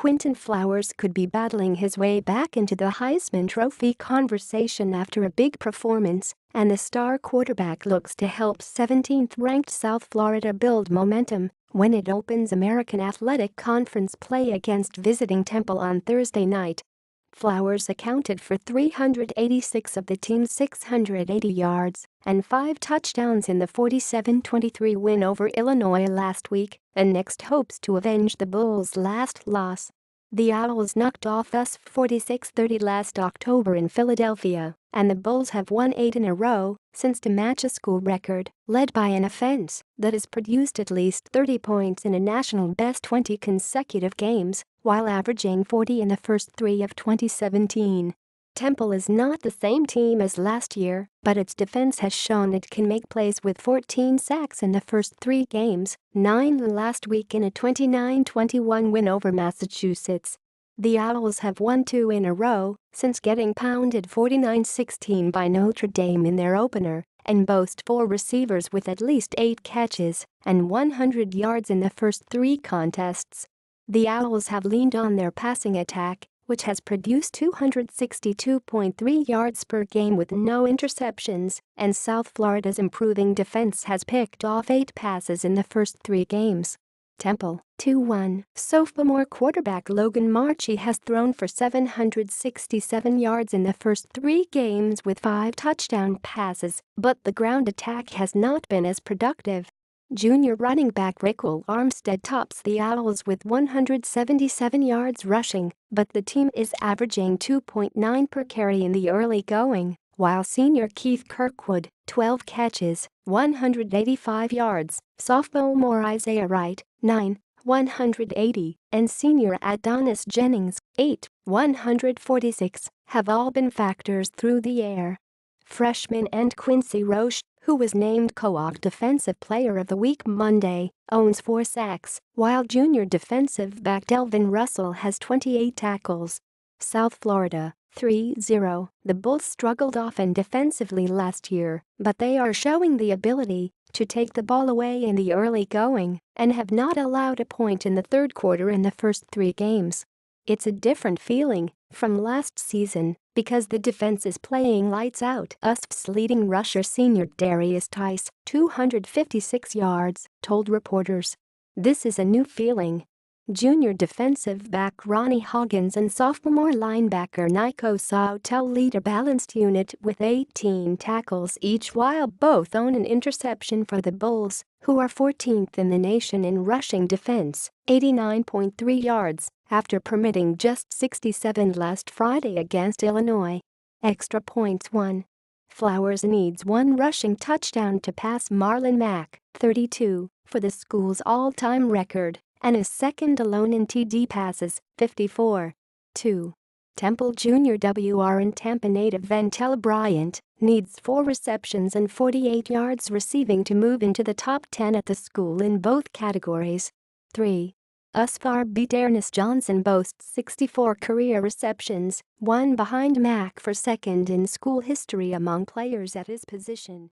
Quinton Flowers could be battling his way back into the Heisman Trophy conversation after a big performance, and the star quarterback looks to help 17th-ranked South Florida build momentum when it opens American Athletic Conference play against visiting Temple on Thursday night. Flowers accounted for 386 of the team's 680 yards and 5 touchdowns in the 47-23 win over Illinois last week and next hopes to avenge the Bulls' last loss. The Owls knocked off US 46-30 last October in Philadelphia, and the Bulls have won 8 in a row since to match a school record led by an offense that has produced at least 30 points in a national best 20 consecutive games, while averaging 40 in the first 3 of 2017. Temple is not the same team as last year, but its defense has shown it can make plays with 14 sacks in the first 3 games, 9 last week in a 29-21 win over Massachusetts. The Owls have won 2 in a row since getting pounded 49-16 by Notre Dame in their opener, and boast 4 receivers with at least 8 catches and 100 yards in the first 3 contests. The Owls have leaned on their passing attack, which has produced 262.3 yards per game with no interceptions, and South Florida's improving defense has picked off 8 passes in the first 3 games. Temple, 2-1. Sophomore quarterback Logan Marchi has thrown for 767 yards in the first 3 games with 5 touchdown passes, but the ground attack has not been as productive. Junior running back Ryquell Armstead tops the Owls with 177 yards rushing, but the team is averaging 2.9 per carry in the early going, while senior Keith Kirkwood, 12 catches, 185 yards, sophomore Isaiah Wright, 9, 180, and senior Adonis Jennings, 8, 146, have all been factors through the air. Freshman and Quincy Roche, who was named Co-op Defensive Player of the Week Monday, owns 4 sacks, while junior defensive back Delvin Russell has 28 tackles. South Florida, 3-0. The Bulls struggled often defensively last year, but they are showing the ability to take the ball away in the early going and have not allowed a point in the third quarter in the first 3 games. It's a different feeling from last season because the defense is playing lights out. USF's leading rusher senior Darius Tice, 256 yards, told reporters. This is a new feeling. Junior defensive back Ronnie Hoggins and sophomore linebacker Nico Sautel lead a balanced unit with 18 tackles each, while both own an interception for the Bulls, who are 14th in the nation in rushing defense, 89.3 yards, after permitting just 67 last Friday against Illinois. Extra points 1. Flowers needs 1 rushing touchdown to pass Marlon Mack, 32, for the school's all-time record, and is second alone in TD passes, 54. 2. Temple Junior WR Tampa native Ventell Bryant needs 4 receptions and 48 yards receiving to move into the top 10 at the school in both categories. 3. USFR beat Ernest Johnson boasts 64 career receptions, 1 behind Mack for second in school history among players at his position.